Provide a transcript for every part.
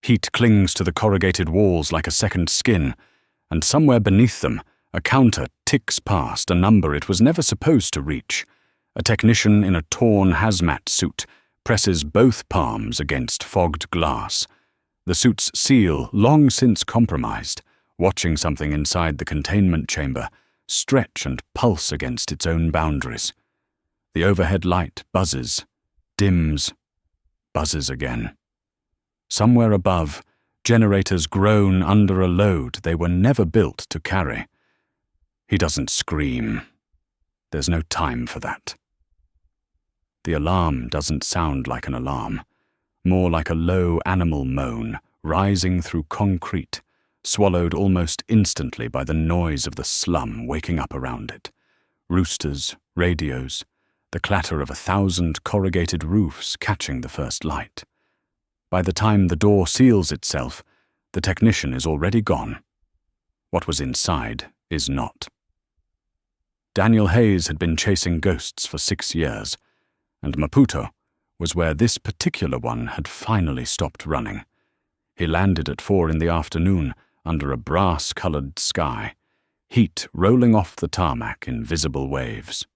Heat clings to the corrugated walls like a second skin, and somewhere beneath them, a counter ticks past a number it was never supposed to reach. A technician in a torn hazmat suit presses both palms against fogged glass. The suit's seal, long since compromised, watching something inside the containment chamber stretch and pulse against its own boundaries. The overhead light buzzes, dims, buzzes again. Somewhere above, generators groan under a load they were never built to carry. He doesn't scream. There's no time for that. The alarm doesn't sound like an alarm, more like a low animal moan rising through concrete, swallowed almost instantly by the noise of the slum waking up around it. Roosters, radios, the clatter of 1,000 corrugated roofs catching the first light. By the time the door seals itself, the technician is already gone. What was inside is not. Daniel Hayes had been chasing ghosts for 6 years, and Maputo was where this particular one had finally stopped running. He landed at 4 in the afternoon under a brass-colored sky, heat rolling off the tarmac in visible waves.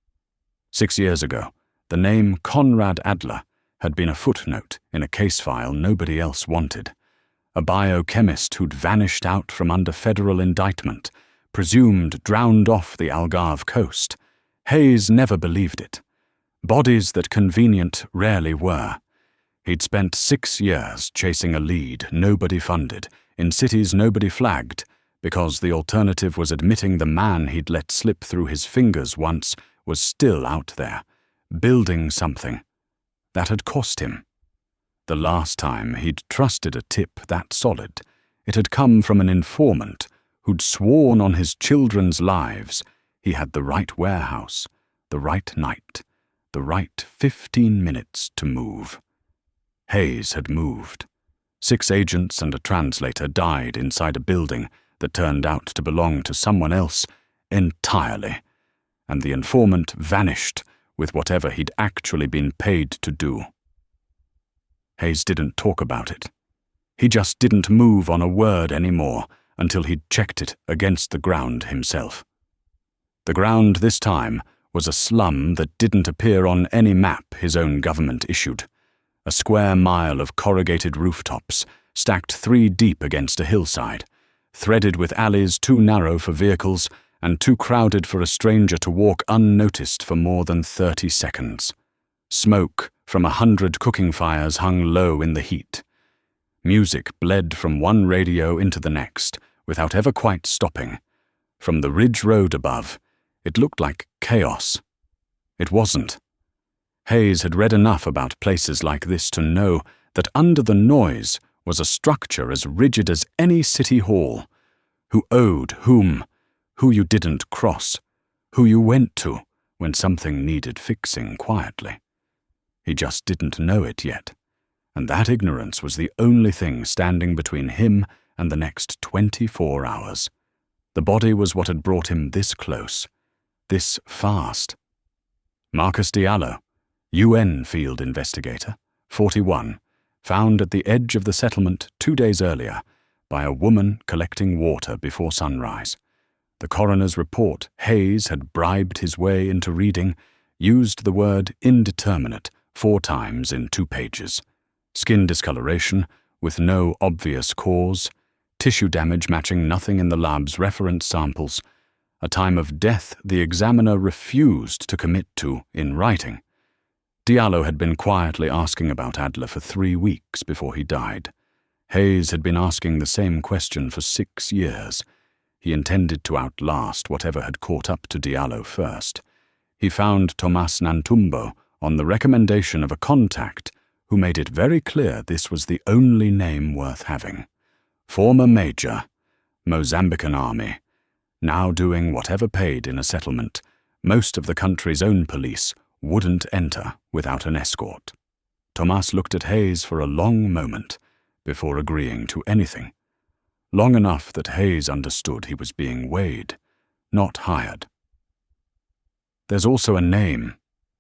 6 years ago, the name Conrad Adler had been a footnote in a case file nobody else wanted. A biochemist who'd vanished out from under federal indictment, presumed drowned off the Algarve coast. Hayes never believed it. Bodies that convenient rarely were. He'd spent 6 years chasing a lead nobody funded, in cities nobody flagged, because the alternative was admitting the man he'd let slip through his fingers once was still out there, building something. That had cost him. The last time he'd trusted a tip that solid, it had come from an informant who'd sworn on his children's lives he had the right warehouse, the right night, the right 15 minutes to move. Hayes had moved. 6 agents and a translator died inside a building that turned out to belong to someone else entirely, and the informant vanished with whatever he'd actually been paid to do. Hayes didn't talk about it. He just didn't move on a word anymore until he'd checked it against the ground himself. The ground this time was a slum that didn't appear on any map his own government issued. A square mile of corrugated rooftops, stacked 3 deep against a hillside, threaded with alleys too narrow for vehicles and too crowded for a stranger to walk unnoticed for more than 30 seconds. Smoke from 100 cooking fires hung low in the heat. Music bled from one radio into the next, without ever quite stopping. From the ridge road above, it looked like chaos. It wasn't. Hayes had read enough about places like this to know that under the noise was a structure as rigid as any city hall. Who owed whom, who you didn't cross, who you went to when something needed fixing quietly. He just didn't know it yet, and that ignorance was the only thing standing between him and the next 24 hours. The body was what had brought him this close, this fast. Marcus Diallo, UN field investigator, 41, found at the edge of the settlement 2 days earlier by a woman collecting water before sunrise. The coroner's report Hayes had bribed his way into reading used the word indeterminate 4 times in 2 pages. Skin discoloration with no obvious cause, tissue damage matching nothing in the lab's reference samples, a time of death the examiner refused to commit to in writing. Diallo had been quietly asking about Adler for 3 weeks before he died. Hayes had been asking the same question for 6 years. He intended to outlast whatever had caught up to Diallo first. He found Tomás Nhantumbo on the recommendation of a contact who made it very clear this was the only name worth having. Former Major, Mozambican Army, now doing whatever paid in a settlement most of the country's own police wouldn't enter without an escort. Tomás looked at Hayes for a long moment before agreeing to anything. Long enough that Hayes understood he was being weighed, not hired. "There's also a name,"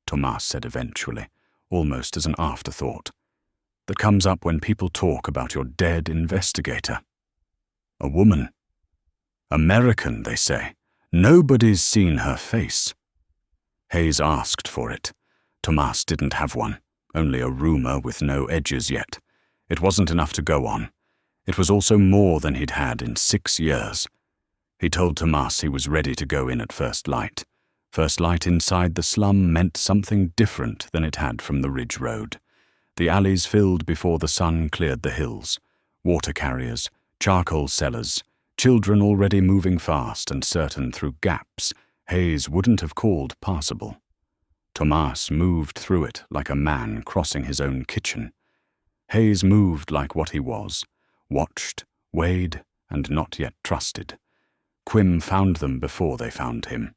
Tomás said eventually, almost as an afterthought. that comes up when people talk about your dead investigator. A woman. American, they say. Nobody's seen her face. Hayes asked for it. Tomás didn't have one, only a rumor with no edges yet. It wasn't enough to go on. It was also more than he'd had in 6 years. He told Tomás he was ready to go in at first light. First light inside the slum meant something different than it had from the ridge road. The alleys filled before the sun cleared the hills. Water carriers, charcoal cellars, children already moving fast and certain through gaps Hayes wouldn't have called passable. Tomás moved through it like a man crossing his own kitchen. Hayes moved like what he was, watched, weighed, and not yet trusted. Quim found them before they found him.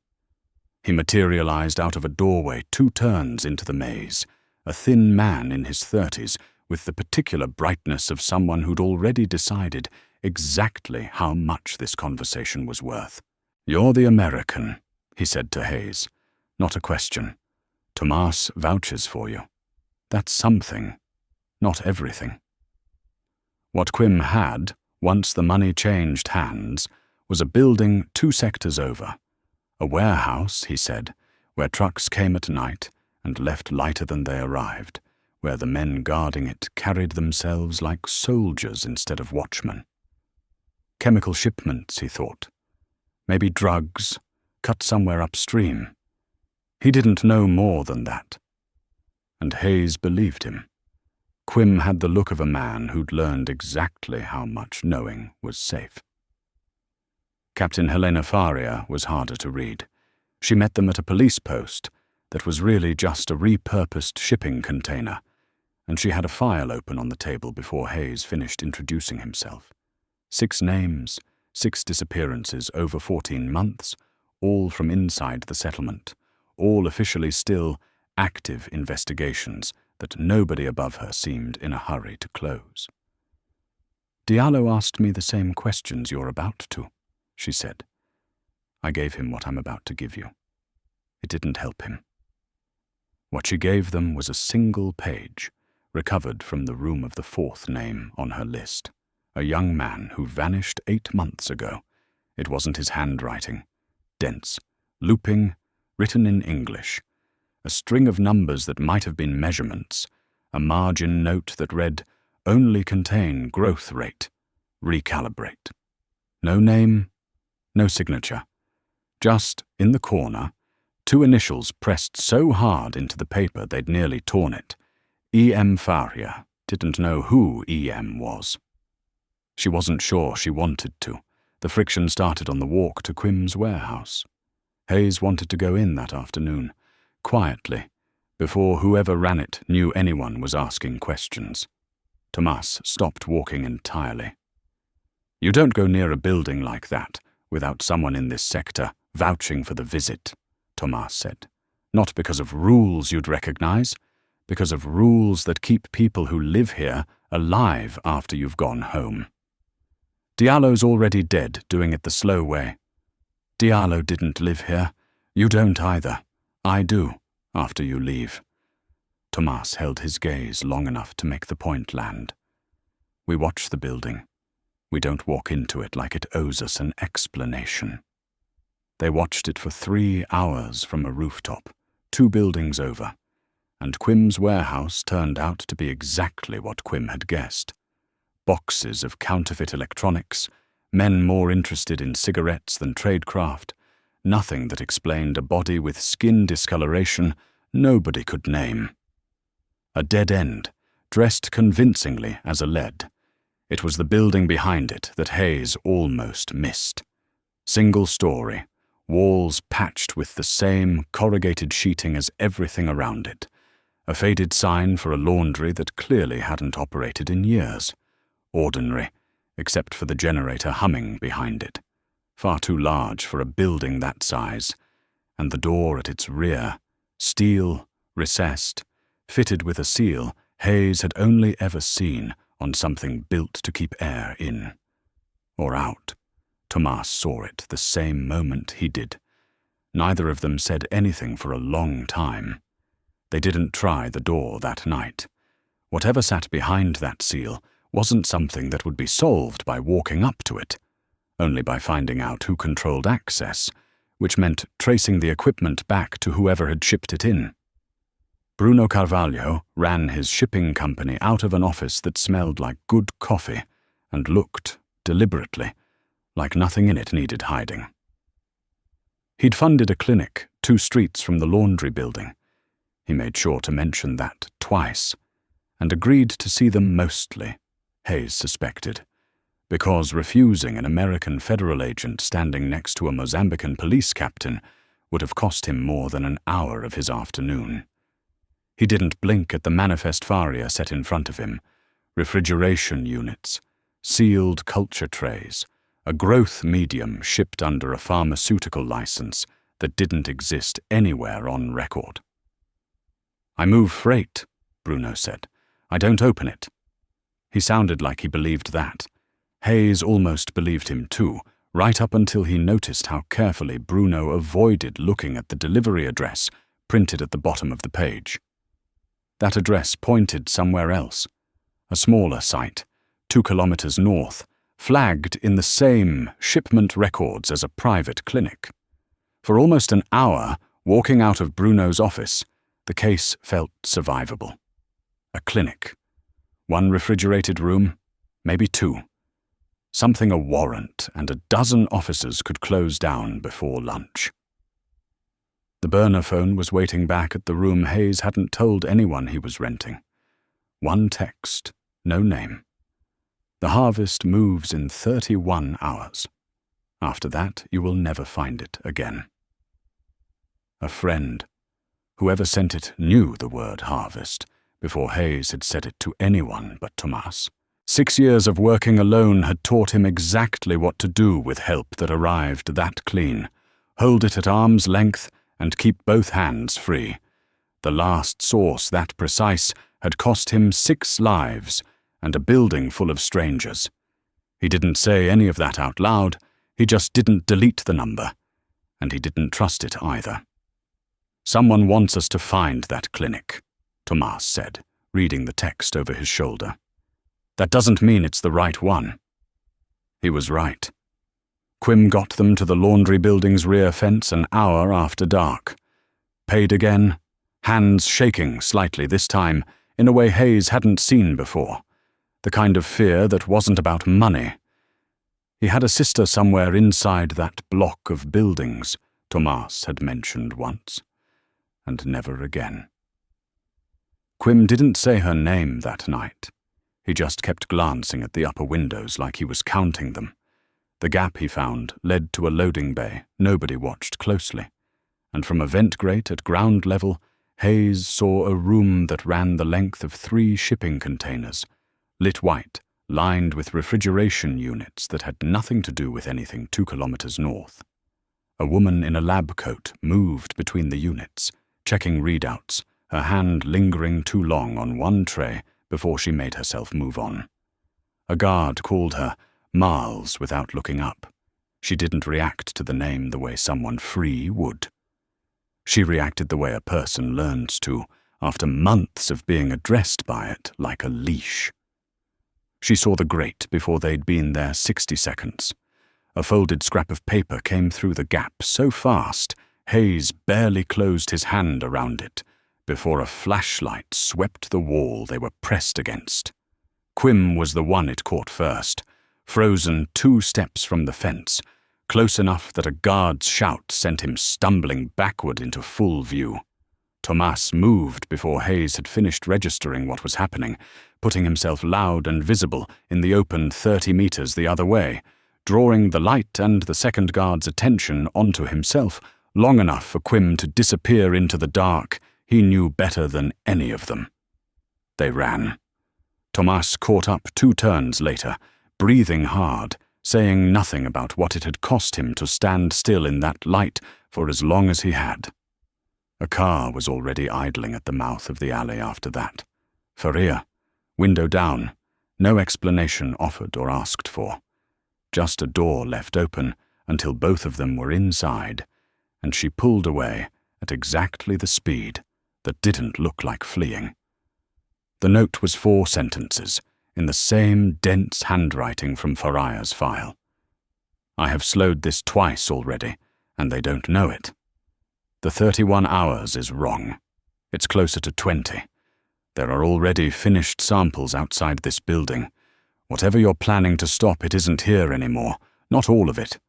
He materialized out of a doorway 2 turns into the maze, a thin man in his 30s, with the particular brightness of someone who'd already decided exactly how much this conversation was worth. "You're the American," he said to Hayes. "Not a question. Tomás vouches for you. That's something, not everything." What Quim had, once the money changed hands, was a building 2 sectors over. A warehouse, he said, where trucks came at night and left lighter than they arrived, where the men guarding it carried themselves like soldiers instead of watchmen. Chemical shipments, he thought. Maybe drugs, cut somewhere upstream. He didn't know more than that. And Hayes believed him. Quim had the look of a man who'd learned exactly how much knowing was safe. Captain Helena Faria was harder to read. She met them at a police post that was really just a repurposed shipping container, and she had a file open on the table before Hayes finished introducing himself. 6 names, 6 disappearances over 14 months, all from inside the settlement, all officially still active investigations that nobody above her seemed in a hurry to close. "Diallo asked me the same questions you're about to," she said. "I gave him what I'm about to give you. It didn't help him." What she gave them was a single page, recovered from the room of the 4th name on her list. A young man who vanished 8 months ago. It wasn't his handwriting. Dense, looping, written in English. A string of numbers that might have been measurements. A margin note that read, "Only contain growth rate. Recalibrate." No name, no signature. Just, in the corner, 2 initials pressed so hard into the paper they'd nearly torn it. E.M. Faria didn't know who E.M. was. She wasn't sure she wanted to. The friction started on the walk to Quim's warehouse. Hayes wanted to go in that afternoon, quietly, before whoever ran it knew anyone was asking questions. Tomás stopped walking entirely. "You don't go near a building like that without someone in this sector vouching for the visit," Tomás said. "Not because of rules you'd recognize, because of rules that keep people who live here alive after you've gone home. Diallo's already dead, doing it the slow way. Diallo didn't live here. You don't either. I do, after you leave." Tomás held his gaze long enough to make the point land. "We watch the building. We don't walk into it like it owes us an explanation." They watched it for 3 hours from a rooftop, 2 buildings over, and Quim's warehouse turned out to be exactly what Quim had guessed. Boxes of counterfeit electronics, men more interested in cigarettes than tradecraft, nothing that explained a body with skin discoloration nobody could name. A dead end, dressed convincingly as a lead. It was the building behind it that Hayes almost missed. Single story, walls patched with the same corrugated sheeting as everything around it. A faded sign for a laundry that clearly hadn't operated in years. Ordinary, except for the generator humming behind it. Far too large for a building that size. And the door at its rear, steel, recessed, fitted with a seal Hayes had only ever seen on something built to keep air in. Or out. Tomás saw it the same moment he did. Neither of them said anything for a long time. They didn't try the door that night. Whatever sat behind that seal wasn't something that would be solved by walking up to it, only by finding out who controlled access, which meant tracing the equipment back to whoever had shipped it in. Bruno Carvalho ran his shipping company out of an office that smelled like good coffee and looked, deliberately, like nothing in it needed hiding. He'd funded a clinic 2 streets from the laundry building. He made sure to mention that twice, and agreed to see them mostly, Hayes suspected, because refusing an American federal agent standing next to a Mozambican police captain would have cost him more than an hour of his afternoon. He didn't blink at the manifest faria set in front of him, refrigeration units, sealed culture trays, a growth medium shipped under a pharmaceutical license that didn't exist anywhere on record. "I move freight," Bruno said. "I don't open it." He sounded like he believed that. Hayes almost believed him too, right up until he noticed how carefully Bruno avoided looking at the delivery address printed at the bottom of the page. That address pointed somewhere else, a smaller site, 2 kilometers north, flagged in the same shipment records as a private clinic. For almost an hour, walking out of Bruno's office, the case felt survivable. A clinic. 1 refrigerated room, maybe 2. Something a warrant and a dozen officers could close down before lunch. The burner phone was waiting back at the room Hayes hadn't told anyone he was renting. 1 text, no name. The harvest moves in 31 hours. After that, you will never find it again. A friend. Whoever sent it knew the word harvest before Hayes had said it to anyone but Tomás. 6 years of working alone had taught him exactly what to do with help that arrived that clean. Hold it at arm's length and keep both hands free. The last source that precise had cost him 6 lives and a building full of strangers. He didn't say any of that out loud, he just didn't delete the number, and he didn't trust it either. "Someone wants us to find that clinic," Tomás said, reading the text over his shoulder. "That doesn't mean it's the right one." He was right. Quim got them to the laundry building's rear fence an hour after dark. Paid again, hands shaking slightly this time, in a way Hayes hadn't seen before. The kind of fear that wasn't about money. He had a sister somewhere inside that block of buildings, Tomás had mentioned once, and never again. Quim didn't say her name that night. He just kept glancing at the upper windows like he was counting them. The gap he found led to a loading bay nobody watched closely, and from a vent grate at ground level, Hayes saw a room that ran the length of 3 shipping containers, lit white, lined with refrigeration units that had nothing to do with anything 2 kilometers north. A woman in a lab coat moved between the units, checking readouts, her hand lingering too long on one tray before she made herself move on. A guard called her Marles without looking up. She didn't react to the name the way someone free would. She reacted the way a person learns to, after months of being addressed by it like a leash. She saw the grate before they'd been there 60 seconds. A folded scrap of paper came through the gap so fast, Hayes barely closed his hand around it before a flashlight swept the wall they were pressed against. Quim was the one it caught first, frozen 2 steps from the fence, close enough that a guard's shout sent him stumbling backward into full view. Tomás moved before Hayes had finished registering what was happening, putting himself loud and visible in the open 30 meters the other way, drawing the light and the second guard's attention onto himself long enough for Quim to disappear into the dark he knew better than any of them. They ran. Tomás caught up 2 turns later, breathing hard, saying nothing about what it had cost him to stand still in that light for as long as he had. A car was already idling at the mouth of the alley after that. Faria, window down, no explanation offered or asked for. Just a door left open until both of them were inside, and she pulled away at exactly the speed that didn't look like fleeing. The note was 4 sentences, in the same dense handwriting from Faria's file. I have slowed this twice already, and they don't know it. The 31 hours is wrong. It's closer to 20. There are already finished samples outside this building. Whatever you're planning to stop, it isn't here anymore. Not all of it.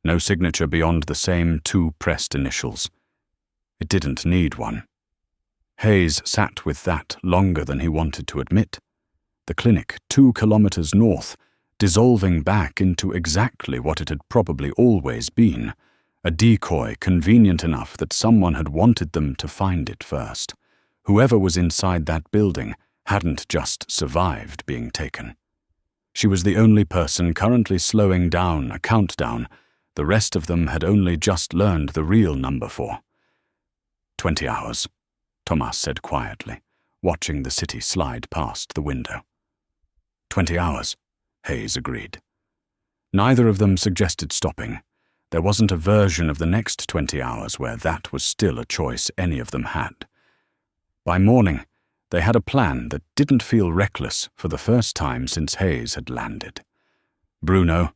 No signature beyond the same 2 pressed initials. It didn't need one. Hayes sat with that longer than he wanted to admit. The clinic 2 kilometers north, dissolving back into exactly what it had probably always been, a decoy convenient enough that someone had wanted them to find it first. Whoever was inside that building hadn't just survived being taken. She was the only person currently slowing down a countdown. The rest of them had only just learned the real number for. 20 hours, Tomás said quietly, watching the city slide past the window. 20 hours, Hayes agreed. Neither of them suggested stopping. There wasn't a version of the next 20 hours where that was still a choice any of them had. By morning, they had a plan that didn't feel reckless for the first time since Hayes had landed. Bruno,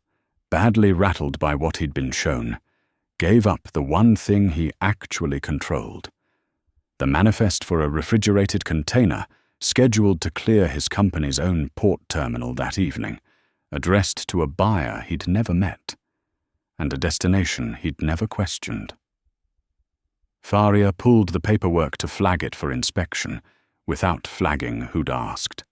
badly rattled by what he'd been shown, gave up the one thing he actually controlled. The manifest for a refrigerated container scheduled to clear his company's own port terminal that evening, addressed to a buyer he'd never met, and a destination he'd never questioned. Faria pulled the paperwork to flag it for inspection, without flagging who'd asked.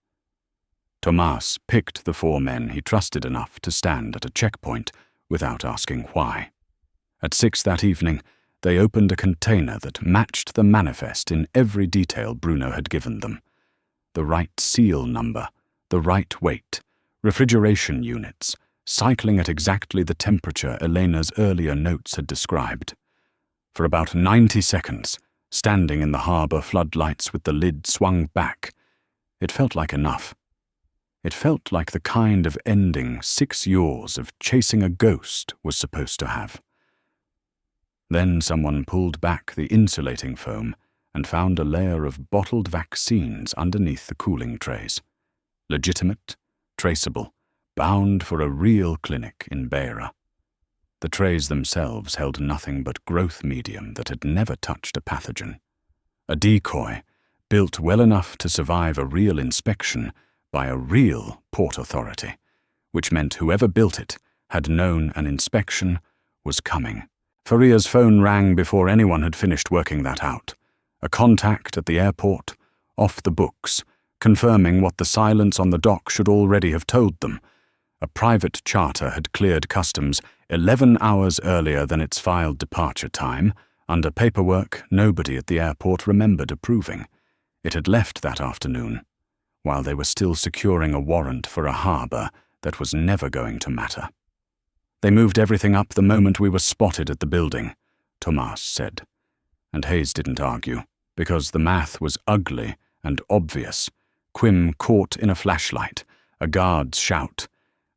Tomás picked the 4 men he trusted enough to stand at a checkpoint without asking why. At 6 that evening, they opened a container that matched the manifest in every detail Bruno had given them. The right seal number, the right weight, refrigeration units, cycling at exactly the temperature Elena's earlier notes had described. For about 90 seconds, standing in the harbour floodlights with the lid swung back, it felt like enough. It felt like the kind of ending 6 years of chasing a ghost was supposed to have. Then someone pulled back the insulating foam and found a layer of bottled vaccines underneath the cooling trays. Legitimate, traceable, bound for a real clinic in Beira. The trays themselves held nothing but growth medium that had never touched a pathogen. A decoy, built well enough to survive a real inspection by a real port authority, which meant whoever built it had known an inspection was coming. Faria's phone rang before anyone had finished working that out. A contact at the airport, off the books, confirming what the silence on the dock should already have told them. A private charter had cleared customs 11 hours earlier than its filed departure time, under paperwork nobody at the airport remembered approving. It had left that afternoon, while they were still securing a warrant for a harbour that was never going to matter. They moved everything up the moment we were spotted at the building, Tomás said. And Hayes didn't argue, because the math was ugly and obvious. Quim caught in a flashlight, a guard's shout,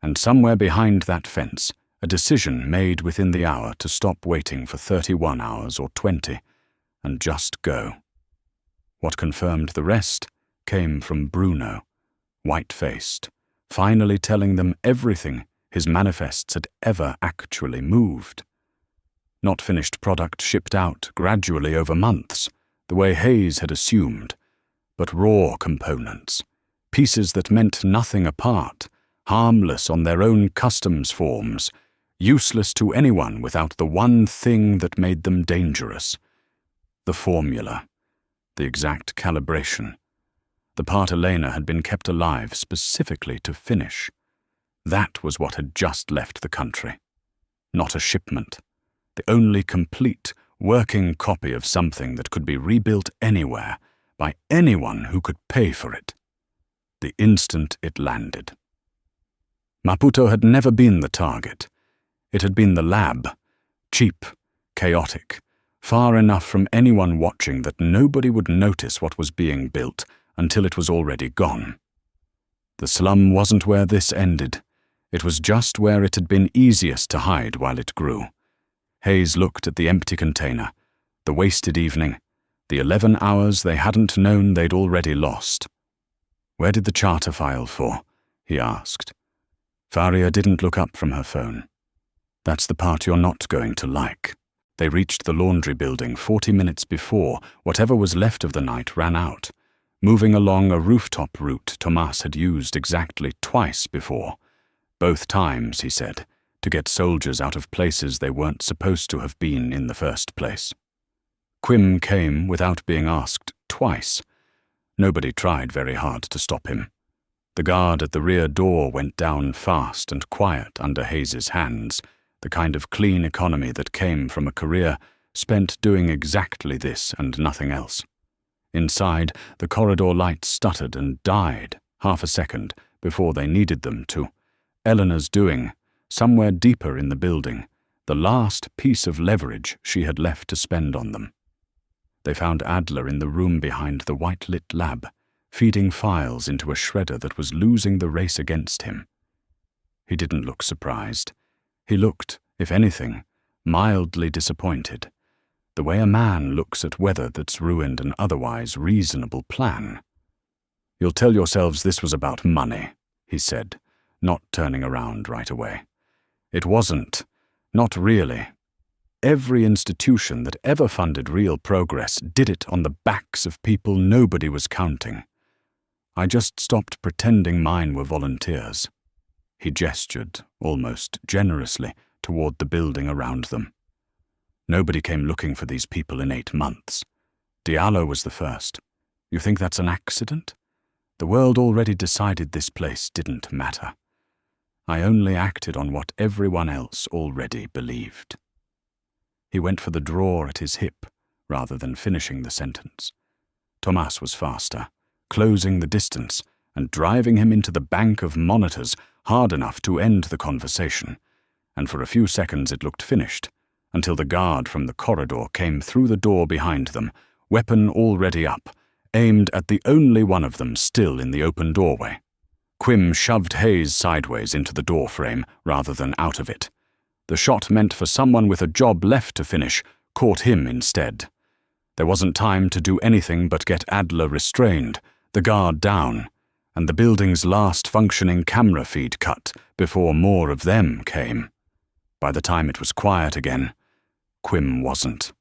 and somewhere behind that fence, a decision made within the hour to stop waiting for 31 hours or 20, and just go. What confirmed the rest came from Bruno, white-faced, finally telling them everything his manifests had ever actually moved. Not finished product shipped out gradually over months, the way Hayes had assumed, but raw components, pieces that meant nothing apart, harmless on their own customs forms, useless to anyone without the one thing that made them dangerous. The formula, the exact calibration, the part Elena had been kept alive specifically to finish. That was what had just left the country. Not a shipment. The only complete, working copy of something that could be rebuilt anywhere, by anyone who could pay for it. The instant it landed. Maputo had never been the target. It had been the lab. Cheap, chaotic, far enough from anyone watching that nobody would notice what was being built until it was already gone. The slum wasn't where this ended. It was just where it had been easiest to hide while it grew. Hayes looked at the empty container, the wasted evening, the 11 hours they hadn't known they'd already lost. "Where did the charter file for?" he asked. Faria didn't look up from her phone. "That's the part you're not going to like." They reached the laundry building 40 minutes before whatever was left of the night ran out, moving along a rooftop route Tomás had used exactly twice before. Both times, he said, to get soldiers out of places they weren't supposed to have been in the first place. Quim came without being asked twice. Nobody tried very hard to stop him. The guard at the rear door went down fast and quiet under Hayes's hands, the kind of clean economy that came from a career spent doing exactly this and nothing else. Inside, the corridor lights stuttered and died half a second before they needed them to. Eleanor's doing, somewhere deeper in the building, the last piece of leverage she had left to spend on them. They found Adler in the room behind the white-lit lab, feeding files into a shredder that was losing the race against him. He didn't look surprised. He looked, if anything, mildly disappointed, the way a man looks at weather that's ruined an otherwise reasonable plan. "You'll tell yourselves this was about money," he said, not turning around right away. "It wasn't. Not really. Every institution that ever funded real progress did it on the backs of people nobody was counting. I just stopped pretending mine were volunteers." He gestured, almost generously, toward the building around them. "Nobody came looking for these people in 8 months. Diallo was the first. You think that's an accident? The world already decided this place didn't matter. I only acted on what everyone else already believed." He went for the drawer at his hip, rather than finishing the sentence. Tomás was faster, closing the distance and driving him into the bank of monitors hard enough to end the conversation, and for a few seconds it looked finished, until the guard from the corridor came through the door behind them, weapon already up, aimed at the only one of them still in the open doorway. Quim shoved Hayes sideways into the doorframe rather than out of it. The shot meant for someone with a job left to finish caught him instead. There wasn't time to do anything but get Adler restrained, the guard down, and the building's last functioning camera feed cut before more of them came. By the time it was quiet again, Quim wasn't.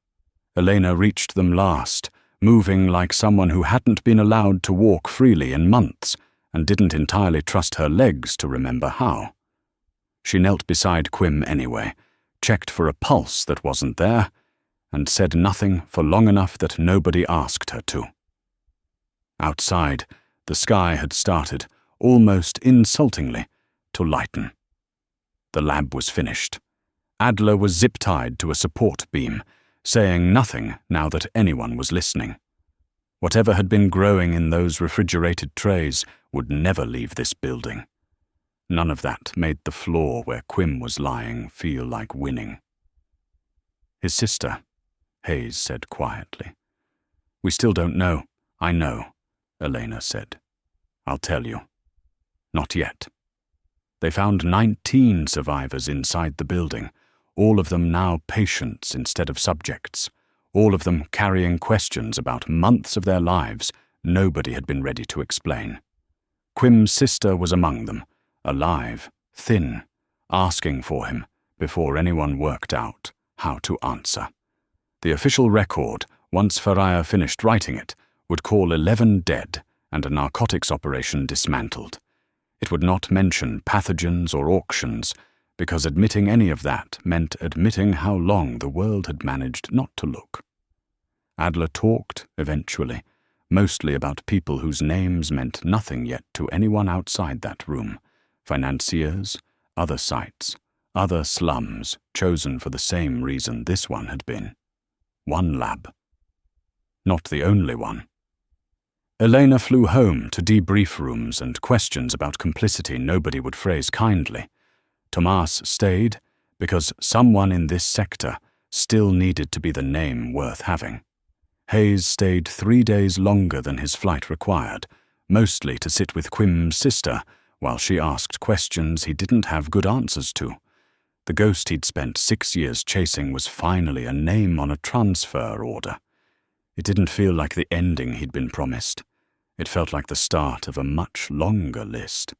Elena reached them last, moving like someone who hadn't been allowed to walk freely in months and didn't entirely trust her legs to remember how. She knelt beside Quim anyway, checked for a pulse that wasn't there, and said nothing for long enough that nobody asked her to. Outside, the sky had started, almost insultingly, to lighten. The lab was finished. Adler was zip-tied to a support beam, saying nothing now that anyone was listening. Whatever had been growing in those refrigerated trays would never leave this building. None of that made the floor where Quim was lying feel like winning. "His sister," Hayes said quietly. "We still don't know." "I know," Elena said. "I'll tell you." "Not yet." They found 19 survivors inside the building, all of them now patients instead of subjects, all of them carrying questions about months of their lives nobody had been ready to explain. Quim's sister was among them, alive, thin, asking for him before anyone worked out how to answer. The official record, once Faria finished writing it, would call 11 dead and a narcotics operation dismantled. It would not mention pathogens or auctions, because admitting any of that meant admitting how long the world had managed not to look. Adler talked, eventually, mostly about people whose names meant nothing yet to anyone outside that room, financiers, other sites, other slums chosen for the same reason this one had been. One lab. Not the only one. Elena flew home to debrief rooms and questions about complicity nobody would phrase kindly. Tomás stayed because someone in this sector still needed to be the name worth having. Hayes stayed 3 days longer than his flight required, mostly to sit with Quim's sister while she asked questions he didn't have good answers to. The ghost he'd spent 6 years chasing was finally a name on a transfer order. It didn't feel like the ending he'd been promised. It felt like the start of a much longer list.